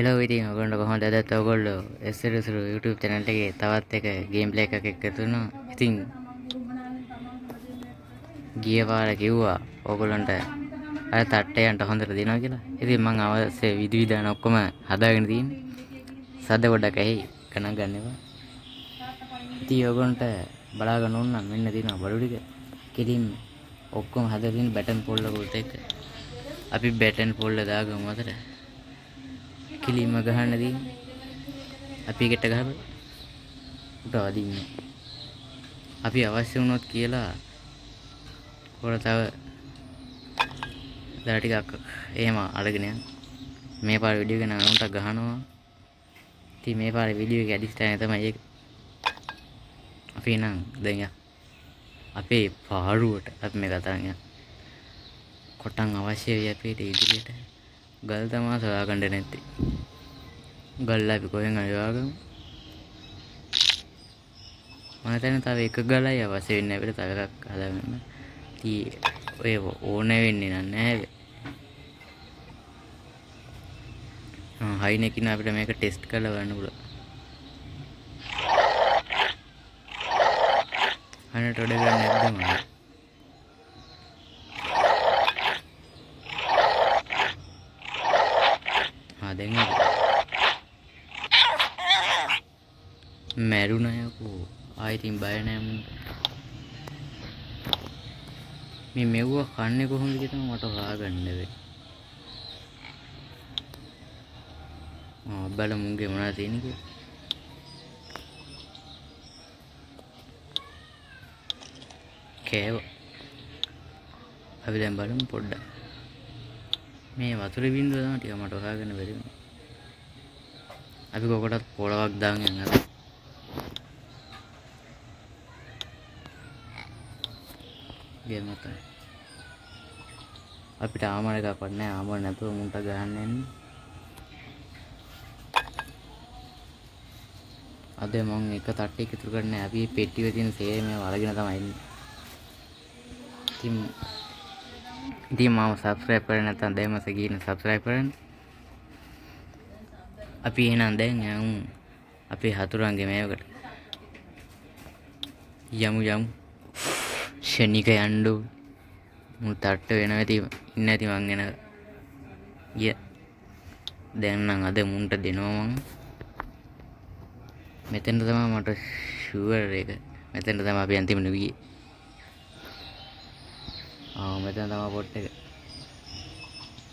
Hello ඉතින් ඔයගොල්ලෝ කොහොමද? අදත් ඔයගොල්ලෝ SRSරු YouTube channel එකේ තවත් එක ගේම් ප්ලේ එකක් එක්ක තුනෝ. ඉතින් ගිය පාර කිව්වා ඔයගොල්ලන්ට අර තට්ටයන්ට හොඳට දෙනවා කියලා. ඉතින් මම අවශ්‍ය විධාන ඔක්කොම හදාගෙන තියෙන්නේ. සද්ද පොඩ්ඩක් ඇහි ගණන් ගන්න එපා. ඉතින් ඔයගොල්ලන්ට බලා ගන්න ඕන නම් මෙන්න තියෙනවා බඩු ටික. කිරින් ඔක්කොම හදලා තියෙන බැටන් පොල්ලකුත් එක්ක. අපි බැටන් පොල්ල දාගමු අතට. කිලිම ගහන්න දී අපි එකට ගහපු උට වදින්න අපි අවශ්‍ය වුණොත් කියලා පොර තව දර ටිකක් එහෙම අරගෙන යන්න මේ පාර වීඩියෝ එක නනුන්ට ගහනවා ඉතින් මේ පාර වීඩියෝ එක ඇඩිස්ට් තමයි ඒක අපි නම් දැන් අපේ පාරුවට අපි මේ කතා කරන්නේ කොටන් අවශ්‍යයි අපේ ඉදිරියට ගල් තමා සොයාගන්න නැත්තේ ගල් අපි කොහෙන් හරි හොයාගමු මම හිතන්නේ තව එක ගලයි අවශ්‍ය වෙන්නේ අපිට තව එකක් හදාගන්න ඉතින් ඔය ඕනේ වෙන්නේ නැහැ හයින් එකකින් අපිට මේක ටෙස්ට් කරලා බලන්න පුළුවන් අනට ඔඩ ගන්න නැද්ද මම දැන් මැරුණා යකෝ ආයිතින් බය නැහැ මුන්ට මේ මෙව්ව කන්නේ කොහොමද කියලා මට හොයාගන්න බැහැ බලමු මුන්ගේ මොනවද තියෙන්නේ කියලා කෑව අපි දැන් බලමු පොඩ්ඩක් මේ වතුර බින්දුව තමයි ටික මට හොයාගන්න බැරි වුණා අපි කොකටත් පොලවක් දාන් යනවා ගේමත අපිට ආමර එකක්වත් නැහැ ආමර නැතුව මුන්ට ගහන්න යන්නේ අද මම එක තට්ටේක ඉතුරු කරන්නේ අපි පෙට්ටියේ තියෙන සේරම අරගෙන තමයි ඉන්නේ ඉතින් මම subscribe කරේ නැත්නම් දැන්මස ගිහින් subscribe කරන්න අපි එහෙනම් දැන් යමු අපේ හතුරන්ගේ මේවකට යමු ෂණික යන්නෝ මු තට්ට වෙන ඇති ඉන්න ඇති මං එන ගිය දැන් නම් අද මුන්ට දෙනවා මං මෙතෙන්ට තමයි මට ෂුවර් එක මෙතෙන්ට තමයි අපි අන්තිමට ගියේ මෙතන තමයි පොට් එක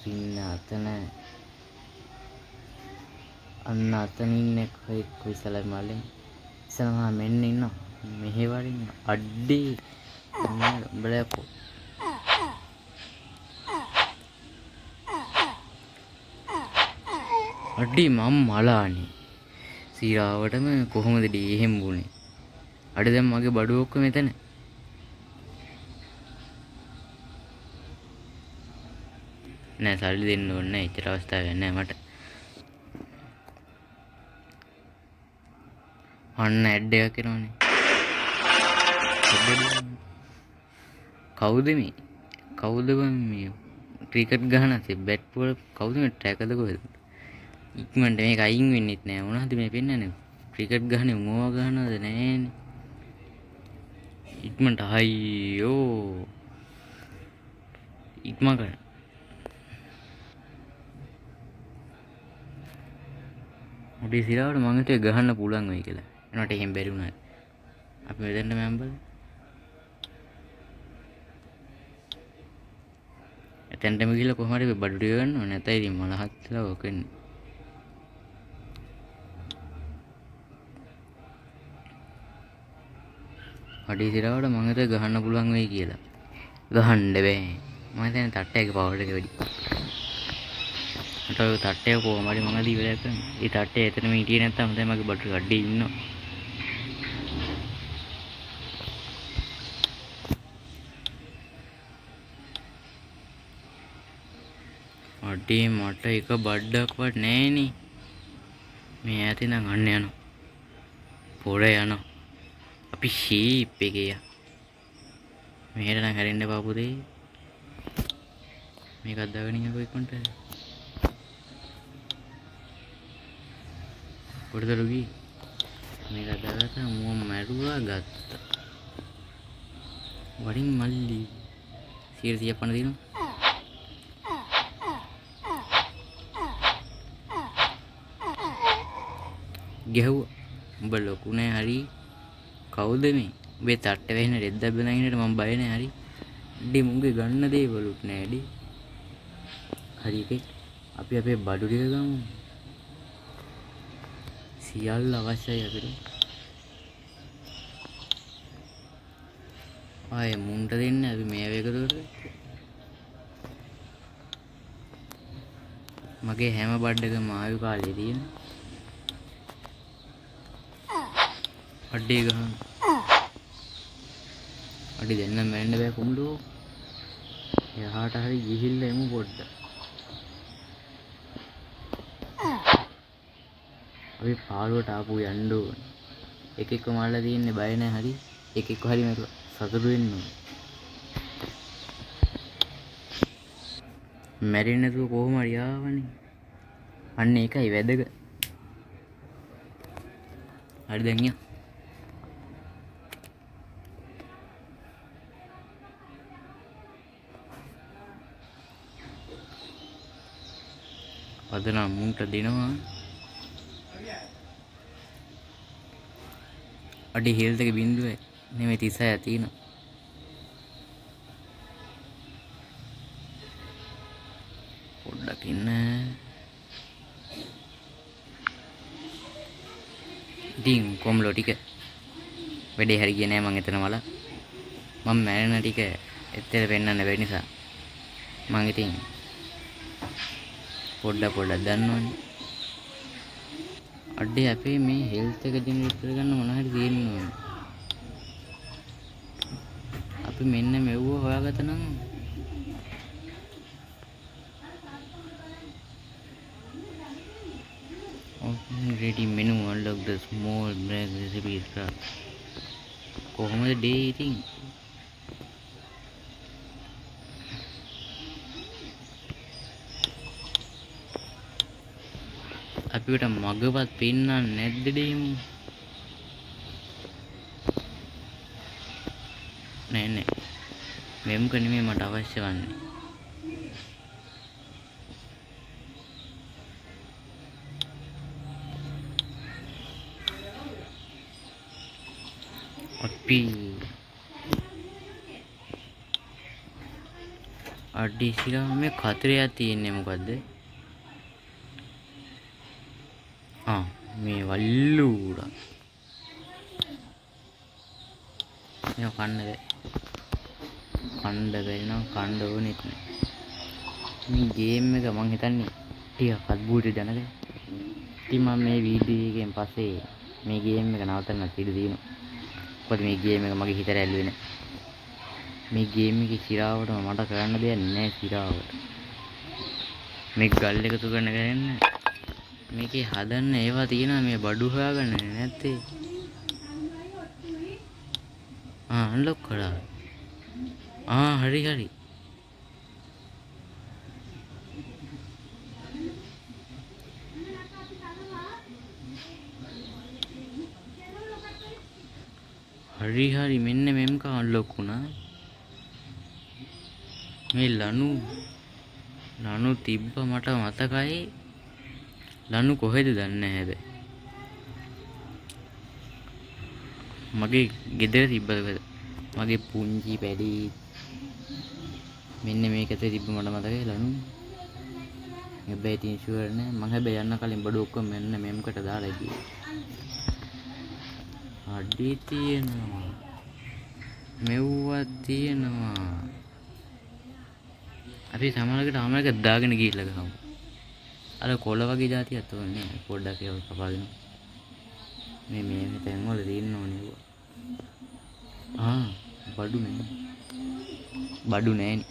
පින්න අතන අන්න අතන ඉන්නේ කොයිසල මල්ලෙන් ඉස්සරහා මෙන්න ඉන්නවා මෙහෙ වරින් අඩේ උඹලකෝ අඩේ මම මලානේ සීරාවටම කොහොමද ඩී හෙම්බුනේ අඩ දැන් මගේ බඩු ඔක්කොම මෙතන නෑ සල්ලි දෙන්න ඕනේ නෑ ඉතර අවස්ථාවක් නෑ මට අන්න ඇඩ් එකක් එනවනේ කවුද මේ ක්‍රිකට් ගහනසේ බැට් බෝල් කවුද මේ ට්‍රැකර්ද කොහෙද ඉක්මනට මේක අයින් වෙන්නෙත් නෑ මොනවද මේ පෙන්නන්නේ ක්‍රිකට් ගහන්නේ මොනවා ගහනවද නෑනේ ඉක්මනට අයියෝ ඉක්මන කරන්න උඩේ සිරාවට මං හිතුවේ ගහන්න පුළුවන් වෙයි කියලා. ඒනට එහෙම බැරි වුණා. අපි මෙතෙන්ට මැම්බල්. එතෙන්ටම ගිහලා කොහොම හරි බඩු ටික ගන්න ඕනේ. නැත්නම් ඉතින් මලහත්ලා ඔකන්නේ. උඩේ සිරාවට මං හිතුවේ ගහන්න පුළුවන් වෙයි කියලා. ගහන්න බෑ. මම හිතන්නේ තට්ටයක පවර් එක වැඩි. මට ඔය තට්ටය කොහොම හරි මම දී වෙලා කරන්නේ. ඒ තට්ටය එතනම හිටියේ නැත්තම් තමයි මගේ බඩු කඩේ ඉන්නවා. අඩේ මට එක බඩක්වත් නැහෙනේ. මේ ඈත ඉඳන් අන්න යනවා. පොර යනවා. අපි ෂීප් එකේ යා. මෙහෙට නම් හැරෙන්න එපා පුතේ. මේකත් දාගෙන යකෝ ඉක්මනට. කොටද රුගී මේක දැවත මුව මැරුවා ගත්තා වඩින් මල්ලි 100ක් පණ දිනවා ගැහුවා උඹ ලොකු නෑ හරි කවුද මේ උඹේ තට්ට වෙන රෙද්දක් බඳින්නට මම බය නෑ හරි ඩි මුංගේ ගන්න දේවලුත් නෑ ඩි හරි එකේ අපි අපේ බඩු ටික ගමු සියල්ල අවශ්‍යයි අපිට ආයේ මුන්ට දෙන්න අපි මේ වේකටට මගේ හැම බඩකම ආයු කාලේ තියෙන අඩේ ගහන අඩි දෙන්න මැරෙන්න බෑ කුඹලෝ එහාට හරි ගිහිල්ලා එමු පොඩ්ඩක් අපි පාළුවට ආපු යන්න ඕන එකෙක්ව මාරලා තියන්නේ බය නැහැ හරි එකෙක්ව හරි මට සතුටු වෙන්න ඕන මැරෙන්නේ නැතුව කොහොම හරි ආවනේ අන්න ඒකයි වැදගත් හරි දැන් යා අද නම් මුන්ට දෙනවා අඩි හෙල්ත් එක බින්දුවයි නෙමෙයි 36 තියෙනවා පොඩ්ඩක් ඉන්න ඉතින් කොම්ලෝ ටික වැඩේ හරි ගියේ නෑ මං එතන වල මම මැරෙන ටික එතෙර පෙන්නන්න බැරි නිසා මං ඉතින් පොඩ්ඩක් දන්නවනේ අඩේ අපේ මේ හෙල්ත් එක ජෙනරේට් කරගන්න මොන හරි තියෙන්න ඕනේ අපි මෙන්න මෙව්ව හොයාගත්ත නම් ready menu unlock the small break recipe truck කොහොමද day ඉතින් අපිට මගවත් පෙන්නන්නේ නැද්ද දෙමු නෑ මෙම්ක නෙමෙයි මට අවශ්‍ය වන්නේ අපි අඩි සිරා මේ කතරයක් තියෙන්නේ මොකද්ද මේ වල්ලුඩා මේ කණ්ඩ බැරි නම් කණ්ඩ ඕනෙත් නෑ මේ ගේම් එක මං හිතන්නේ ටිකක් අද්භූත දැනගන්න ඉතින් මම මේ වීඩියෝ එකෙන් පස්සේ මේ ගේම් එක නවත්තන්න ඉඩ තියෙනවා මොකද මේ ගේම් එක මගේ හිතට ඇල්ලුවේ නෑ මේ ගේම් එකේ සිරාවට මට කරන්න දෙයක් නෑ සිරාවට මේ ගල් එකතු කරන කරන්නේ මේකේ හදන්න ඒවා තියෙනවා මේ බඩු හොයාගන්න නැත්තේ අන්ලොක් කරා හරි හරි මෙන්න මෙම්ක අන්ලොක් වුණා මේ ලනු තිබ්බ මට මතකයි ලනු කොහෙද දන්නේ නැහැ හැබැයි මගේ ගෙදර තිබ්බද මගේ පුංචි පැඩි මෙන්න මේකට තිබ්බ මට මතකයි ලනු හැබැයි ඉතින් ෂුවර් නෑ මම හැබැයි යන්න කලින් බඩු ඔක්කොම මෙන්න මෙම්කට දාලා ගියේ අඩි තියෙනවා මෙව්වක් තියෙනවා අපි සමහරකට ආමරක දාගෙන ගිහිල්ලා ගහමු අර කොළ වගේ જાතියක් තෝරන්නේ පොඩ්ඩක් ඒක කපාගෙන මේ තැන් වල තියෙන්න ඕනේ බඩු නෑනේ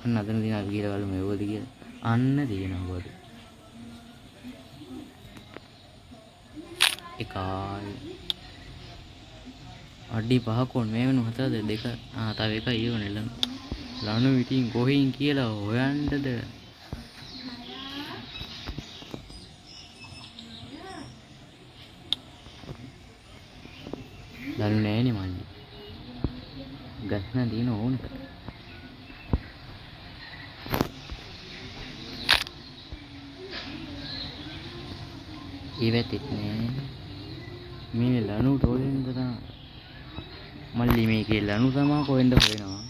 අන්න අතන තියෙන අපි කියලා බලමු මේවද කියලා අන්න තියෙනවා බඩු එකයි අඩි 5 කොන් මේ වෙනු 7ද 2 තව එකයි ඊවනේ ලනු ඉතින් කොහෙන් කියලා හොයන්නද දන්නු නෑනේ මල්ලි. ගස්න දින ඕනක. ඉවෙත් නෑ. මේ ලනු තෝරෙන්න තමයි. මල්ලි මේකේ ලනු තමයි කොහෙන්ද හොයනවා.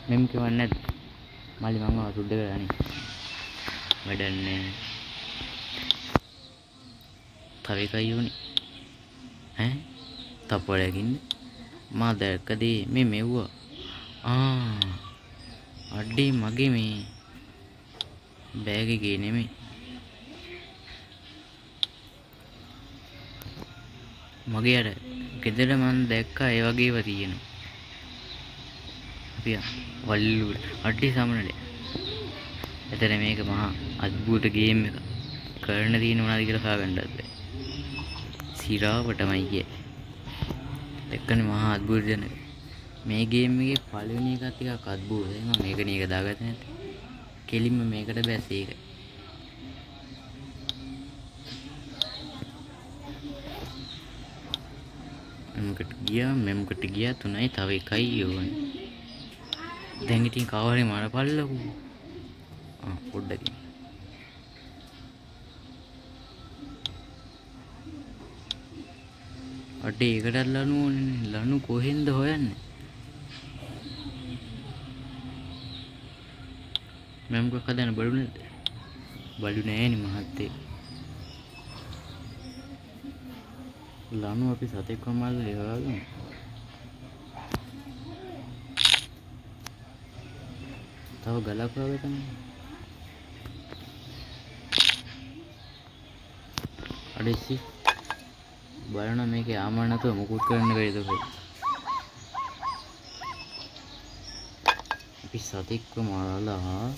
මෙම් කියවන්නේ නැද්ද? මල්ලි මං ආව සුද්ධ කරලා අනේ. වැඩන්නේ. තව එකයි උනේ. ඈ? තප්පරකින් මා දැක්කදී මේ මෙව්වා. අඩේ මගේ මේ බෑග් එකේ නෙමෙයි. මගේ අර ගෙදර මන් දැක්කා ඒ වගේව තියෙනවා. අපි වල්ලු අඩේ සමනලේ. එතන මේක මහා අద్භූත ගේම් එක. කරන්න තියෙන මොනවද කියලා හොයාගන්නත් බෑ. සිරාවටමයි කියේ. එක්කනේ මහා අద్භූත දෙන. මේ ගේම් එකේ පළවෙනි එකත් ටිකක් අද්භූතයි. මම මේක නේක දාගත්තේ නැත්නම්. කෙලින්ම මේකට බැස් ඒක. මෙම්කට ගියා 3යි තව එකයි ඕනේ. දැන් ඉතින් කවරේ මරපල්ලකෝ. පොඩ්ඩකින්. අඩේ ඒකටත් ලනු ඕනේ. ලනු කොහෙන්ද හොයන්නේ? මෙම්ක කදන බලු නැද්ද? බලු නෑනේ මහත්තේ. ලනු අපි සතෙක් වමල් ලෙවගමු. තව ගලක් වගේ තමයි. අඩේසි බලන්න මේකේ ආමර නැතුව මුකුත් කරන්න බැරිද කියලා. අපි සතෙක්ව මරලා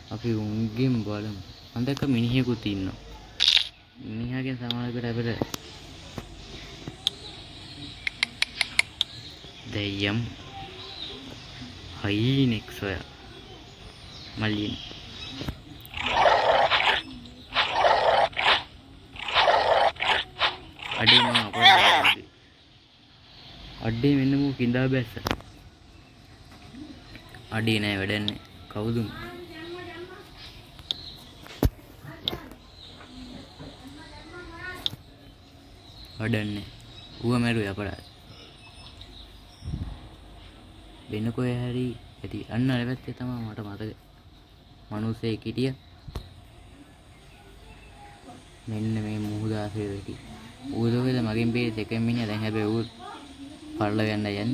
අපි උන්ගෙන් බලමු. අන්දක මිනිහෙකුත් ඉන්නවා. මිනිහාගෙන් සමානකට අපිට දෙයම් හයිනෙක් සොයා මල්ලින් අඩේ මම අපරාධ අඩේ මෙන්න මු කිඳා බැස්ස අඩේ නෑ වැඩන්නේ කවුද වැඩන්නේ ඌව මැරුවේ අපරාධ වෙන කොහේ හරි ඇති අන්න අර පැත්තේ තමයි මට මතක මිනිස්සෙක් හිටියා මෙන්න මේ මුහුද ආසේ වෙටි ඌදෝකද මගෙන් බේ දෙකෙන් මිනිහා දැන් හැබැයි ඌ පරල යන්න යන්නේ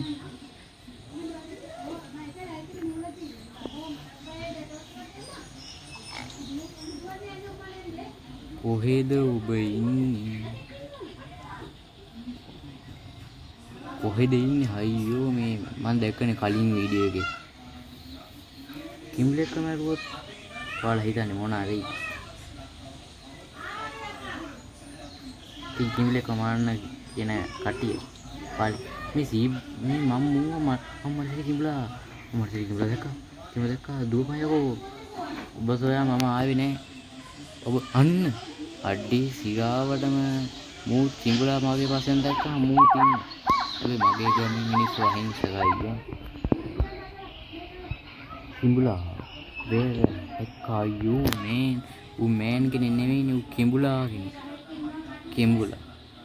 කොහෙද ඔබ ඉන්නේ කොහෙද ඉන්නේ අයියෝ මේ මම දැක්කනේ කලින් වීඩියෝ එකේ කිම්ලෙක් මරුවොත් ඔයාලා හිතන්නේ මොන හරි කිම්ලෙක් මාරන්න කියන කට්ටිය පාලි මේ මම මට කිම්ලා දැක්කා දුවපයකෝ ඔබ සොයා මම ආවේ නෑ ඔබ අන්න අඩේ සිරාවටම මූ කිම්බුලා මාගේ පස්සෙන් දැක්කා මූ තින්නේ ඔබ මගේ ගම මිනිස්සු අහිංසකයි කිම්බුලා where the heck are you man ඌ man කෙනෙක් නෙවෙයිනේ ඌ කිම්බුලා කෙනෙක්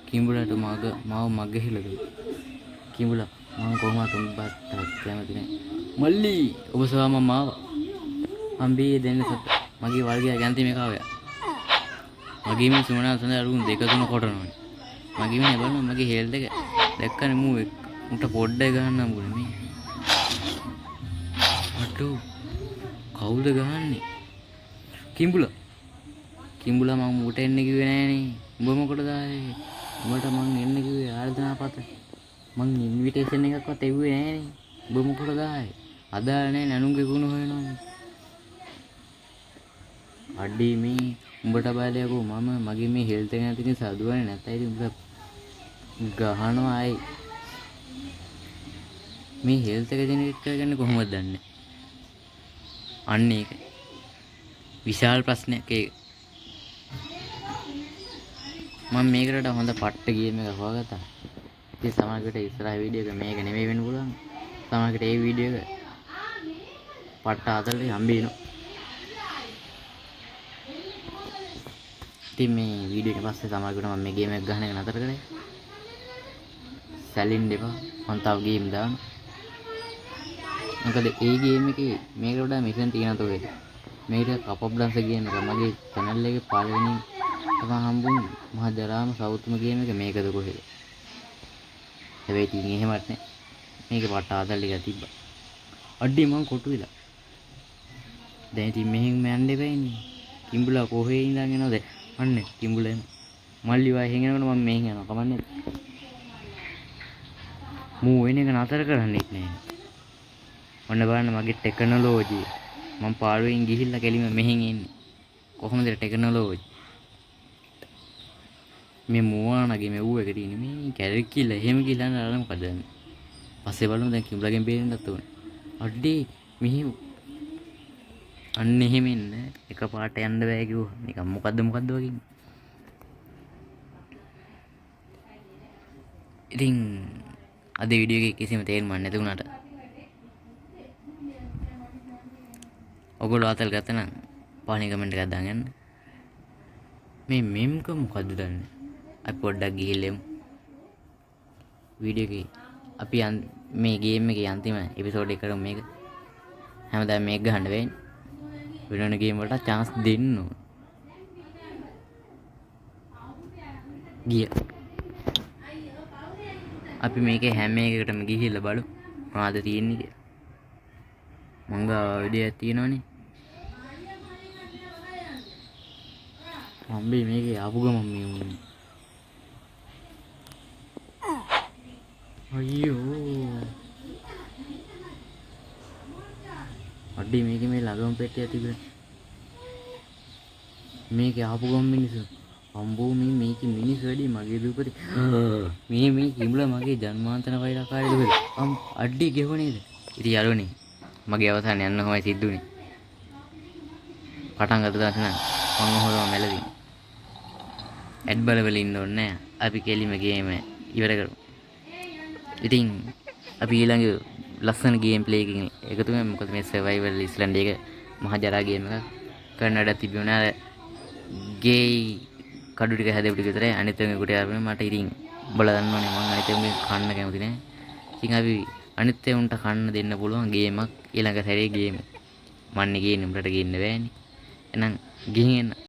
කිම්බුලාට මාව මගහැරලා දුන්නා කිම්බුලා මම කොහොමද උඹට කැමති නෑ මල්ලි ඔබ සවා මම ආවා අම්බේ දෙන්න සත් මගේ වල්ගය ගැන්ති මේක ආවයා මගේ මේ සුමනා සඳහා රුම් දෙක තුන කොටනවනේ මගේ මේ බලන්න මගේ හේල් දෙක දැක්කනේ මූ උන්ට පොඩ්ඩක් ගහන්න හම්බුනේ මේ අටෝ කවුද ගහන්නේ කිම්බුලා මම ඌට එන්න කිව්වේ නෑනේ උඹ මොකටද ආවේ උඹට මං එන්න කිව්වේ ආර්දනාපත මං ඉන්විටේෂන් එකක්වත් එව්වේ නෑනේ උඹ මොකටද ආවේ අදාළ නෑ නනුගේ ගුණ හොයනවා අඩේ මේ උඹට බයලයකෝ මම මගේ මේ හෙල්ත් එක නැති නිසා දුවන්නේ නැත්නම් ඉතින් උඹ ගහනවා ආයි මේ හෙල්ත් එක ජෙනරේට් කරගන්නේ කොහොමද දන්නේ අන්න ඒක විශාල ප්‍රශ්නයක් ඒක මම මේකට හොඳ පට්ට ගේම් එකක් හොයාගත්තා. ඉතින් සමහරකට ඉස්සරහ වීඩියෝ එක මේක නෙමෙයි වෙන්න පුළුවන්. සමහරකට ඒ වීඩියෝ එක පට්ට අතල්ලේ හම්බෙනවා. ඉතින් මේ වීඩියෝ එක පස්සේ සමහරකට මම මේ ගේම් එක ගහන එක නතර කරේ. සැලින් දෙපා මම තව ගේම් දාන්න. මොකද ඒ ගේම් එකේ මේකට වඩා මිෂන් තියෙනවා තෝ ඒක. මේක කපබ්ලන්ස් ගේම් එක මගේ channel එකේ පළවෙනි තමයි හම්බුනේ. මහා ජරාම සවුත්ම ගේම් එක මේකද කොහෙද. හැබැයි ඉතින් එහෙමත් නෑ. මේකේ පට්ට ආදල් ටික තිබ්බා. අඩි මං කොටු වෙලා. දැන් ඉතින් මෙහෙන් යන්න එපෑනේ. කිඹුලා කොහේ ඉඳන් එනවද? අන්න කිඹුලා එනවා. මල්ලි වහෙන් එනකොට මම මෙහෙන් යනවා. කමන්නේ. මූ වෙන එක නතර කරන්නෙත් නෑ. ඔන්න බලන්න මගේ ටෙක්නොලොජි. මම පාළුවෙන් ගිහිල්ලා කෙලිම මෙහෙන් එන්නේ. කොහොමද ටෙක්නොලොජි? මේ මුවානගේ මෙව්ව එක තියෙන්නේ මේ කැරකිලා එහෙම කියලා නෑ මොකද දැන්. පස්සේ බලමු දැන් කිඹුලාගෙන් බේරෙන්නත් ඕනේ. අඩේ මෙහි අන්න එහෙම ඉන්න එක පාට යන්න බෑ කිව්වා. නිකන් මොකද්ද වගේ. ඉතින් අද වීඩියෝ එකේ කිසිම තේරුමක් නැති වුණාට ඔයගොල්ලෝ අතල් ගත්තා නම් පහලින් කමෙන්ට් එකක් දාන්න යන්න. මේ මෙම්ක මොකද්ද දන්නේ? අපි පොඩ්ඩක් ගිහිල්ලෙමු. වීඩියෝ එකේ අපි මේ ගේම් එකේ අන්තිම එපිසෝඩ් එක කරමු මේක. හැමදාම මේක ගහන්න වෙන්නේ. වෙන ගේම් වලට chance දෙන්න ඕන. ගිය. අපි මේකේ හැම එකකටම ගිහිල්ලා බලමු. මොනවද තියෙන්නේ කියලා. මංගා විදියක් තියෙනවනේ. අම්බේ මේකේ ආපු ගමන් මේ වුනේ. අයියෝ. අඩි මේකේ මේ ළඟම පෙට්ටිය තිබුණා. මේකේ ආපු ගමන් මිනිස්සු. අම්බෝ මේකේ මිනිස්සු වැඩි මගේ දූපති. මේ කිඹුලා මගේ ජන්මාන්තර වෛරකාරයද වෙල. අඩි ගෙවුනේද? ඉතින් යාළුවනේ මගේ අවසානය යන්න කොහොමයි සිද්ධුනේ. පටන් ගත්ත දාස නම් මම හොරම මැලදී. ඇඩ් බල ඉන්න ඕනේ නෑ. අපි කෙලිම ගේම ඉවර කරමු. ඉතින් අපි ඊළඟ ලස්සන ගේම් ප්ලේ එකකින් එකතු වෙමු. මොකද මේ සර්වයිවල් ඉස්ලන්ඩ් එක මහා ජරා ගේම් එකක් කරන්නට තිබුණා. ගේ කඩු ටික හැදෙපු ටික විතරයි අනිත් ඒවා කොට ආවම මට ඉතින් උඹලා දන්නවනේ මම අනිත් ඒවා කන්න කැමති නෑ. ඉතින් අපි අනිත් ඒවුන්ට කන්න දෙන්න පුළුවන් ගේමක් ඊළඟ සැරේ ගේමු. මන්නේ ගේන්නේ උඹට ගේන්න බෑනේ. එහෙනම් ගිහින් එන්න.